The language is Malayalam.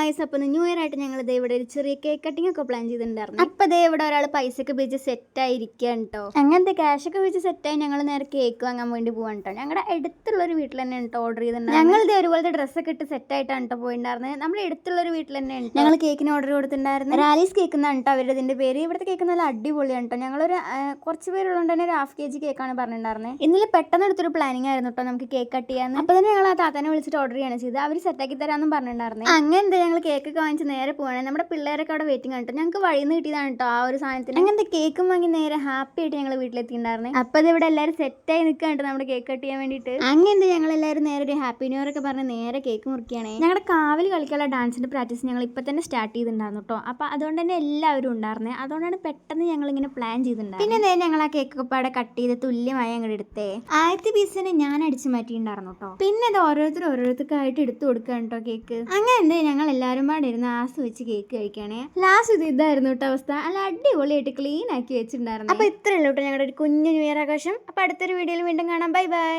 ഗായ്സ്, അപ്പോൾ ന്യൂ ഇയർ ആയിട്ട് ഞങ്ങൾ ഇവിടെ ഒരു ചെറിയ കേക്ക് കട്ടിംഗ് ഒക്കെ പ്ലാൻ ചെയ്തിട്ടുണ്ടായിരുന്നു. അപ്പോൾ ഇവിടെ ഒരാൾ പൈസയൊക്കെ വെച്ച് സെറ്റായിരിക്കുകയാണ് കേട്ടോ. അങ്ങനത്തെ ക്യാഷൊക്കെ വെച്ച് സെറ്റായി ഞങ്ങൾ നേരെ കേക്ക് വാങ്ങാൻ വേണ്ടി പോകാൻ കേട്ടോ. ഞങ്ങളുടെ അടുത്തുള്ളൊരു വീട്ടിൽ തന്നെയാണ് കേട്ടോ ഓർഡർ ചെയ്തിട്ടുണ്ടായിരുന്നു. ഞങ്ങൾ ഇത് ഒരുപോലത്തെ ഡ്രസ്സൊക്കെ ഇട്ട് സെറ്റായിട്ടാണ് കേട്ടോ പോയിട്ടുണ്ടായിരുന്നത്. നമ്മുടെ അടുത്തുള്ളൊരു വീട്ടിൽ തന്നെയാണ് ഞങ്ങൾ കേക്കിന് ഓർഡർ കൊടുത്തിട്ടുണ്ടായിരുന്നു. റാലീസ് കേക്ക് എന്നാണ് കേട്ടോ അവരുടെ ഇതിൻ്റെ പേര്. ഇവിടുത്തെ കേക്ക് നല്ല അടിപൊളിയാണ് കേട്ടോ. ഞങ്ങളൊരു കുറച്ച് പേരുള്ളതുകൊണ്ട് തന്നെ ഒരു 1/2 kg കേക്കാണ് പറഞ്ഞിട്ടുണ്ടായിരുന്നത്. ഇന്നലെ പെട്ടെന്ന് എടുത്തൊരു പ്ലാനിങ് ആയിരുന്നു കേട്ടോ നമുക്ക് കേക്ക് കട്ട് ചെയ്യാൻ. അപ്പോൾ തന്നെ ഞങ്ങൾ ആ താത്താനെ വിളിച്ചിട്ട് ഓർഡർ ചെയ്യാണ് ചെയ്ത്. അവർ സെറ്റാക്കി തരാമെന്നും പറഞ്ഞിട്ടുണ്ടായിരുന്നു. അങ്ങനത്തെ ഞങ്ങൾ കേക്കൊക്കെ വാങ്ങിച്ച് നേരെ പോവാണ്. നമ്മുടെ പിള്ളേരൊക്കെ അവിടെ വെയിറ്റിംഗ് ആണ് കേട്ടോ. ഞങ്ങൾക്ക് വഴിയിൽ നിന്ന് കിട്ടിയതാണ് കേട്ടോ ആ ഒരു സാധനത്തിന്. അങ്ങനത്തെ കേക്കും വാങ്ങി നേരെ ഹാപ്പി ആയിട്ട് ഞങ്ങൾ വീട്ടിലെത്തിയിട്ടുണ്ടായിരുന്നു. അപ്പോൾ അത് ഇവിടെ എല്ലാവരും സെറ്റായി നിൽക്കുകയാണ് നമ്മുടെ കേക്ക് കട്ട് ചെയ്യാൻ വേണ്ടിയിട്ട്. അങ്ങനത്തെ ഞങ്ങൾ എല്ലാവരും നേരെ ഒരു ഹാപ്പി ന്യൂ ഇയർ ഒക്കെ പറഞ്ഞ് നേരെ കേക്ക് മുറിക്കുകയാണ്. ഞങ്ങളുടെ കാവിൽ കളിക്കാനുള്ള ഡാൻസിൻ്റെ പ്രാക്ടീസ് ഞങ്ങൾ ഇപ്പോൾ തന്നെ സ്റ്റാർട്ട് ചെയ്തിട്ടുണ്ടായിരുന്നു കേട്ടോ. അപ്പോൾ അതുകൊണ്ട് തന്നെ എല്ലാവരും ഉണ്ടായിരുന്നേ. അതുകൊണ്ടാണ് പെട്ടെന്ന് ഞങ്ങൾ ഇങ്ങനെ പ്ലാൻ ചെയ്തിട്ടുണ്ടായിരുന്നു. പിന്നെ നേരെ ഞങ്ങൾ ആ കേക്കൊക്കെ അവിടെ കട്ട് ചെയ്ത് തുല്യമായി അങ്ങോട്ട് എടുത്തേ. ആദ്യത്തെ പീസിനെ ഞാൻ അടിച്ച് മാറ്റിയിട്ടുണ്ടായിരുന്നു കേട്ടോ. പിന്നെ അത് ഓരോരുത്തർക്കായിട്ട് എടുത്തു കൊടുക്കുകയാണ് കേട്ടോ കേക്ക്. അങ്ങനെ ഞങ്ങൾ എല്ലാവരും പാടെ ഇരുന്ന് ആസ്വദിച്ച് കേക്ക് കഴിക്കുകയാണേ. ലാസ്റ്റ് ഇതായിരുന്നു കേട്ടോ അവസ്ഥ. അല്ല അടിപൊളിയായിട്ട് ക്ലീൻ ആക്കി വെച്ചിട്ടുണ്ടായിരുന്നു. അപ്പോൾ ഇത്രയേ ഉള്ളൂ കേട്ടോ ഞങ്ങളുടെ ഒരു കുഞ്ഞു ന്യൂ ഇയർ ആഘോഷം. അപ്പോൾ അടുത്തൊരു വീഡിയോയിൽ വീണ്ടും കാണാം. Bye bye.